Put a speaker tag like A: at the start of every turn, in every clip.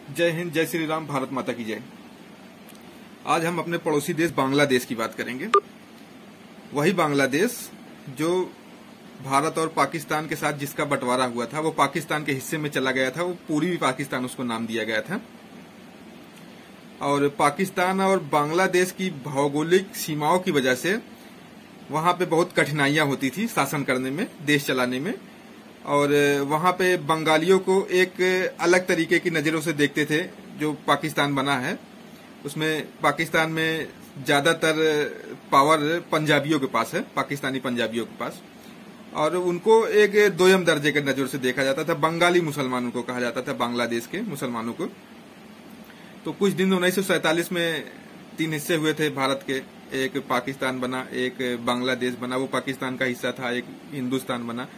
A: जय हिंद, जय श्री राम, भारत माता की जय। आज हम अपने पड़ोसी देश बांग्लादेश की बात करेंगे। वही बांग्लादेश जो भारत और पाकिस्तान के साथ जिसका बंटवारा हुआ था, वो पाकिस्तान के हिस्से में चला गया था। वो पूर्वी पाकिस्तान उसको नाम दिया गया था। और पाकिस्तान और बांग्लादेश की भौगोलिक सीमाओं की वजह से वहां पे बहुत कठिनाइयां होती थी शासन करने में, देश चलाने में। और वहां पे बंगालियों को एक अलग तरीके की नजरों से देखते थे। जो पाकिस्तान बना है उसमें पाकिस्तान में ज्यादातर पावर पंजाबियों के पास है, पाकिस्तानी पंजाबियों के पास। और उनको एक दोयम दर्जे के नजर से देखा जाता था। बंगाली मुसलमानों को कहा जाता था, बांग्लादेश के मुसलमानों को। तो कुछ दिन 1947 में 3 हिस्से हुए थे भारत के। एक पाकिस्तान बना, एक बांग्लादेश बना, वो पाकिस्तान का हिस्सा था। एक हिंदुस्तान बना।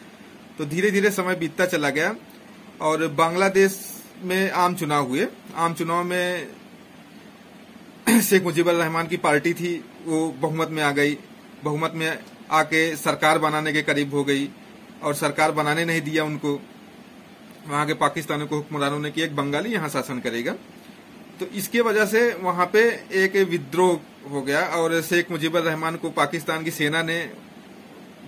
A: तो धीरे धीरे समय बीतता चला गया और बांग्लादेश में आम चुनाव हुए। आम चुनाव में शेख मुजीबुर रहमान की पार्टी थी, वो बहुमत में आ गई। बहुमत में आके सरकार बनाने के करीब हो गई और सरकार बनाने नहीं दिया उनको। वहां के पाकिस्तानियों को हुक्मरानों ने कि एक बंगाली यहां शासन करेगा। तो इसके वजह से वहां पे एक विद्रोह हो गया और शेख मुजीबुर रहमान को पाकिस्तान की सेना ने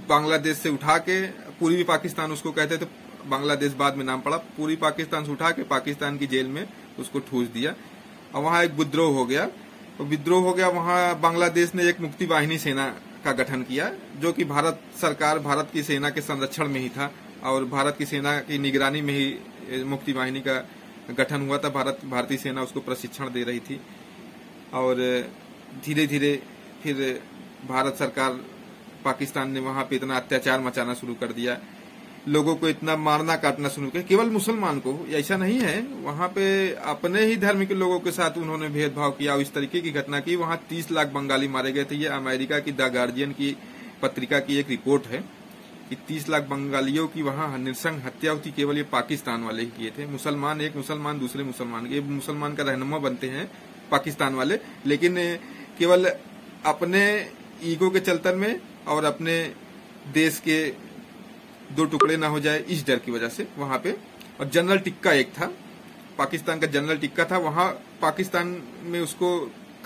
A: बांग्लादेश से उठा के, पूर्वी पाकिस्तान उसको कहते थे, बांग्लादेश बाद में नाम पड़ा, पूर्वी पाकिस्तान से उठा के पाकिस्तान की जेल में उसको ठूस दिया। और वहां एक विद्रोह हो गया। तो विद्रोह हो गया, वहां बांग्लादेश ने एक मुक्ति वाहिनी सेना का गठन किया, जो कि भारत सरकार, भारत की सेना के संरक्षण में ही था और भारत की सेना की निगरानी में ही मुक्ति वाहिनी का गठन हुआ था। भारतीय सेना उसको प्रशिक्षण दे रही थी। और धीरे धीरे फिर भारत सरकार, पाकिस्तान ने वहां पे इतना अत्याचार मचाना शुरू कर दिया, लोगों को इतना मारना काटना शुरू किया। केवल मुसलमान को, ऐसा नहीं है, वहां पे अपने ही धर्म के लोगों के साथ उन्होंने भेदभाव किया और इस तरीके की घटना की। वहां 30 लाख बंगाली मारे गए थे। ये अमेरिका की द गार्जियन की पत्रिका की एक रिपोर्ट है कि 30 लाख बंगालियों की वहां नृशंस हत्या हुई। केवल ये पाकिस्तान वाले ही किए थे। मुसलमान, एक मुसलमान दूसरे मुसलमान के, मुसलमान का रहनुमा बनते हैं पाकिस्तान वाले, लेकिन केवल अपने ईगो के चलतन में और अपने देश के 2 टुकड़े ना हो जाए, इस डर की वजह से वहां पे। और जनरल टिक्का एक था, पाकिस्तान का जनरल टिक्का था। वहां पाकिस्तान में उसको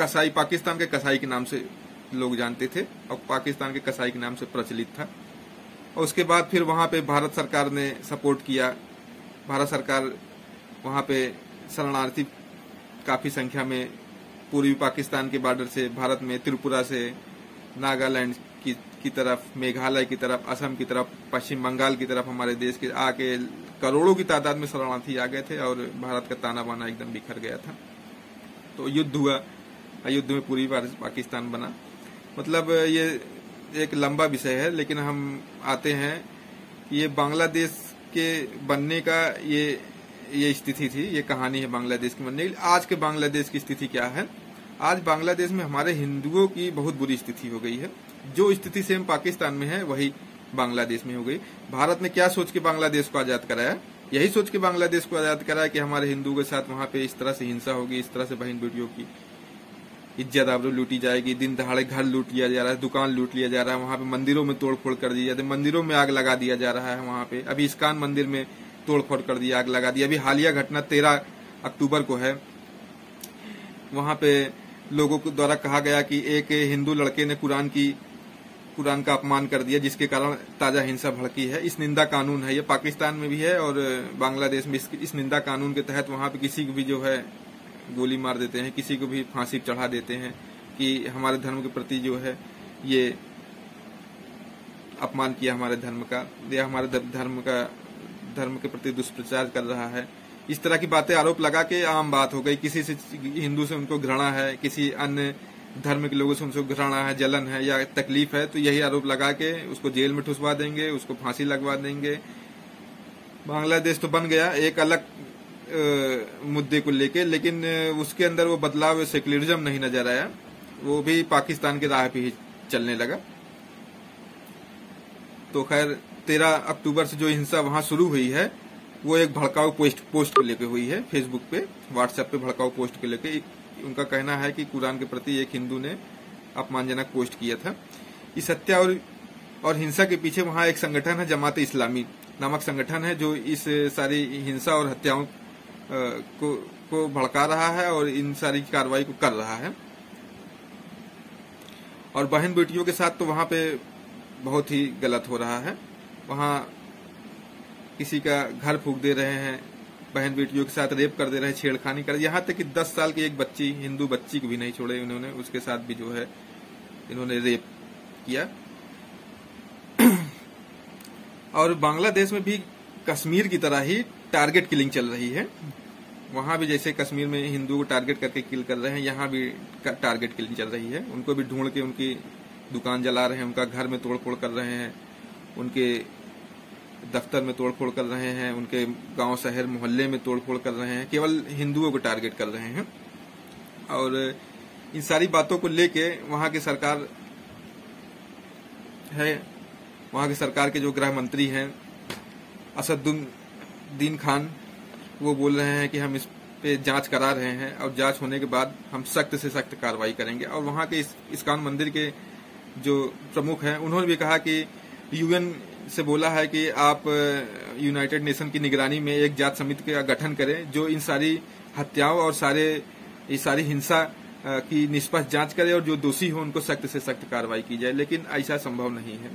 A: कसाई, पाकिस्तान के कसाई के नाम से लोग जानते थे और पाकिस्तान के कसाई के नाम से प्रचलित था। और उसके बाद फिर वहां पे भारत सरकार ने सपोर्ट किया। भारत सरकार वहां पे शरणार्थी काफी संख्या में पूर्वी पाकिस्तान के बॉर्डर से, भारत में त्रिपुरा से, नागालैंड की तरफ, मेघालय की तरफ, असम की तरफ, पश्चिम बंगाल की तरफ हमारे देश के आके करोड़ों की तादाद में शरणार्थी आ गए थे और भारत का ताना बाना एकदम बिखर गया था। तो युद्ध हुआ, युद्ध में पूरी पाकिस्तान बना। मतलब ये एक लंबा विषय है, लेकिन हम आते हैं। ये बांग्लादेश के बनने का ये स्थिति थी, ये कहानी है बांग्लादेश की बनने की। आज के बांग्लादेश की स्थिति क्या है? आज बांग्लादेश में हमारे हिंदुओं की बहुत बुरी स्थिति हो गई है। जो स्थिति सेम पाकिस्तान में है वही बांग्लादेश में हो गई। भारत ने क्या सोच के बांग्लादेश को आजाद कराया? यही सोच के बांग्लादेश को आजाद कराया कि हमारे हिंदुओं के साथ वहां पे इस तरह से हिंसा होगी, इस तरह से बहन बेटियों की इज्जत आबरू लूटी जाएगी, दिन दहाड़े घर लूट लिया जा रहा है, दुकान लूट लिया जा रहा है, वहां पे मंदिरों में तोड़फोड़ कर दी जाती है, मंदिरों में आग लगा दिया जा रहा है। वहां पे अभी इस्कान मंदिर में तोड़फोड़ कर दिया, आग लगा दिया। अभी हालिया घटना 13 अक्टूबर को है। वहां पे लोगों को द्वारा कहा गया कि एक हिंदू लड़के ने कुरान का अपमान कर दिया, जिसके कारण ताजा हिंसा भड़की है। इस निंदा कानून है, ये पाकिस्तान में भी है और बांग्लादेश में। इस निंदा कानून के तहत वहां पे किसी को भी जो है गोली मार देते हैं, किसी को भी फांसी चढ़ा देते हैं कि हमारे धर्म के प्रति जो है ये अपमान किया हमारे धर्म का, या हमारे धर्म के प्रति दुष्प्रचार कर रहा है। इस तरह की बातें आरोप लगा के आम बात हो गई। किसी से हिंदू से उनको घृणा है, किसी अन्य धर्म के लोगों से उनको घृणा है, जलन है या तकलीफ है, तो यही आरोप लगा के उसको जेल में ठुसवा देंगे, उसको फांसी लगवा देंगे। बांग्लादेश तो बन गया एक अलग मुद्दे को लेके, लेकिन उसके अंदर वो बदलाव, सेक्युलरिज्म नहीं नजर आया। वो भी पाकिस्तान के राह पे ही चलने लगा। तो खैर 13 अक्टूबर से जो हिंसा वहां शुरू हुई है वो एक भड़काऊ पोस्ट को लेके हुई है। फेसबुक पे, व्हाट्सएप पे भड़काऊ पोस्ट को लेके उनका कहना है कि कुरान के प्रति एक हिंदू ने अपमानजनक पोस्ट किया था। इस हत्या और हिंसा के पीछे वहां एक संगठन है, जमात इस्लामी नामक संगठन है, जो इस सारी हिंसा और हत्याओं को भड़का रहा है और इन सारी कार्रवाई को कर रहा है। और बहन बेटियों के साथ तो वहां पे बहुत ही गलत हो रहा है। वहां किसी का घर फूंक दे रहे हैं, बहन बेटियों के साथ रेप कर दे रहे हैं, छेड़खानी कर, यहाँ तक कि 10 साल की एक बच्ची, हिंदू बच्ची को भी नहीं छोड़े इन्होंने, उसके साथ भी जो है इन्होंने रेप किया। और बांग्लादेश में भी कश्मीर की तरह ही टारगेट किलिंग चल रही है। वहां भी जैसे कश्मीर में हिंदुओं को टारगेट करके किल कर रहे हैं, यहाँ भी टारगेट किलिंग चल रही है। उनको भी ढूंढ के उनकी दुकान जला रहे हैं, उनका घर में तोड़फोड़ कर रहे हैं, उनके दफ्तर में तोड़फोड़ कर रहे हैं, उनके गांव शहर मोहल्ले में तोड़फोड़ कर रहे हैं, केवल हिंदुओं को टारगेट कर रहे हैं। और इन सारी बातों को लेके वहां की सरकार है, वहां की सरकार के जो गृह मंत्री हैं असदुद्दीन खान, वो बोल रहे हैं कि हम इस पे जांच करा रहे हैं और जांच होने के बाद हम सख्त से सख्त कार्रवाई करेंगे। और वहां के इस्कॉन मंदिर के जो प्रमुख हैं उन्होंने भी कहा कि यूएन से बोला है कि आप यूनाइटेड नेशन की निगरानी में एक जांच समिति का गठन करें जो इन सारी हत्याओं और इस सारी हिंसा की निष्पक्ष जांच करे और जो दोषी हो उनको सख्त से सख्त कार्रवाई की जाए। लेकिन ऐसा संभव नहीं है।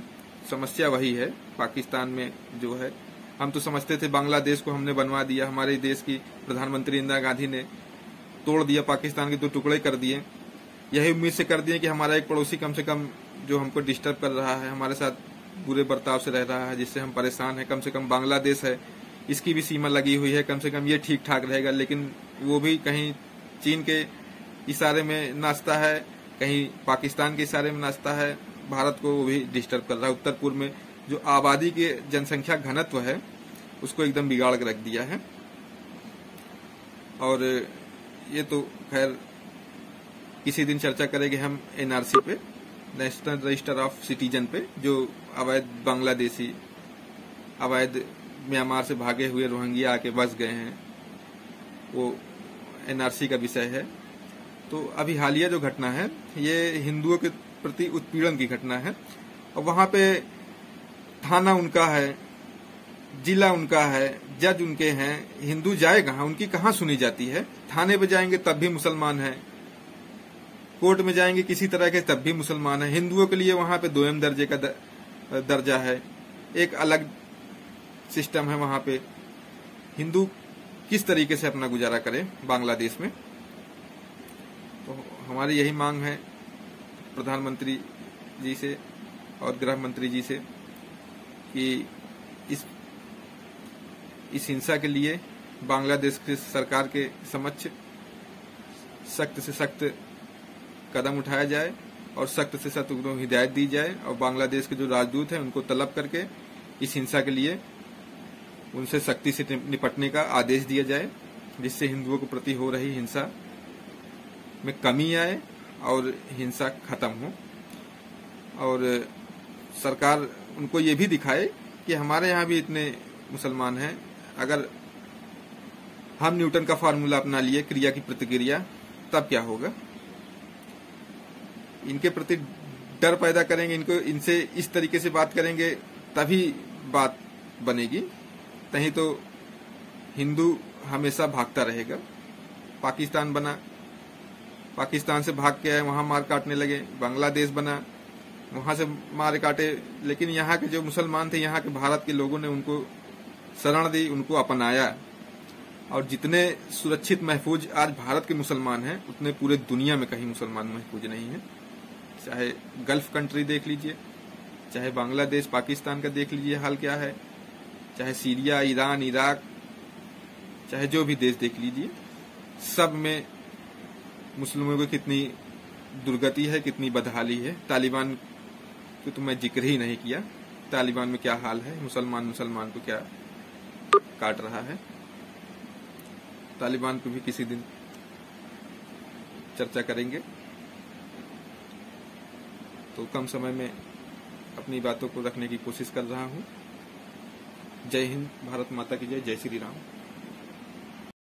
A: समस्या वही है पाकिस्तान में जो है। हम तो समझते थे बांग्लादेश को हमने बनवा दिया, हमारे देश की प्रधानमंत्री इंदिरा गांधी ने तोड़ दिया, पाकिस्तान के 2 टुकड़े कर दिए। यही उम्मीद से कर दिए कि हमारा एक पड़ोसी कम से कम जो हमको डिस्टर्ब कर रहा है, हमारे साथ बुरे बर्ताव से रह रहा है, जिससे हम परेशान हैं, कम से कम बांग्लादेश है, इसकी भी सीमा लगी हुई है, कम से कम ये ठीक ठाक रहेगा। लेकिन वो भी कहीं चीन के इशारे में नाचता है, कहीं पाकिस्तान के इशारे में नाचता है, भारत को वो भी डिस्टर्ब कर रहा है। उत्तर पूर्व में जो आबादी के जनसंख्या घनत्व है उसको एकदम बिगाड़ के रख दिया है। और ये तो खैर किसी दिन चर्चा करेंगे हम एनआरसी पे, नेशनल रजिस्टर ऑफ सिटीजन पे, जो अवैध बांग्लादेशी अवैध म्यांमार से भागे हुए रोहिंग्या आके बस गए हैं, वो एनआरसी का विषय है। तो अभी हालिया जो घटना है ये हिंदुओं के प्रति उत्पीड़न की घटना है। और वहां पे थाना उनका है, जिला उनका है, जज उनके हैं, हिंदू जाए कहाँ, उनकी कहाँ सुनी जाती है। थाने पे जाएंगे तब भी मुसलमान है, कोर्ट में जाएंगे किसी तरह के तब भी मुसलमान है। हिंदुओं के लिए वहां पे 2म दर्जे का दर्जा है, एक अलग सिस्टम है वहां पे। हिंदू किस तरीके से अपना गुजारा करे बांग्लादेश में। तो हमारी यही मांग है प्रधानमंत्री जी से और गृह मंत्री जी से कि इस हिंसा के लिए बांग्लादेश की सरकार के समक्ष सख्त से सख्त कदम उठाया जाए और सख्त से सख्त उनको हिदायत दी जाए। और बांग्लादेश के जो राजदूत हैं उनको तलब करके इस हिंसा के लिए उनसे सख्ती से निपटने का आदेश दिया जाए, जिससे हिंदुओं के प्रति हो रही हिंसा में कमी आए और हिंसा खत्म हो। और सरकार उनको ये भी दिखाए कि हमारे यहाँ भी इतने मुसलमान हैं, अगर हम न्यूटन का फार्मूला अपना लिए क्रिया की प्रतिक्रिया, तब क्या होगा। इनके प्रति डर पैदा करेंगे, इनसे इस तरीके से बात करेंगे तभी बात बनेगी, नहीं तो हिंदू हमेशा भागता रहेगा। पाकिस्तान बना, पाकिस्तान से भाग के आए, वहां मार काटने लगे। बांग्लादेश बना, वहां से मार काटे। लेकिन यहाँ के जो मुसलमान थे, यहाँ के भारत के लोगों ने उनको शरण दी, उनको अपनाया। और जितने सुरक्षित महफूज आज भारत के मुसलमान हैं, उतने पूरे दुनिया में कहीं मुसलमान महफूज नहीं है। चाहे गल्फ कंट्री देख लीजिए, चाहे बांग्लादेश पाकिस्तान का देख लीजिए हाल क्या है, चाहे सीरिया, ईरान, इराक, चाहे जो भी देश देख लीजिए, सब में मुस्लिमों को कितनी दुर्गति है, कितनी बदहाली है। तालिबान को तो मैं जिक्र ही नहीं किया, तालिबान में क्या हाल है, मुसलमान को क्या काट रहा है। तालिबान पे भी किसी दिन चर्चा करेंगे। तो कम समय में अपनी बातों को रखने की कोशिश कर रहा हूं। जय हिंद, भारत माता की जय, जय श्री राम।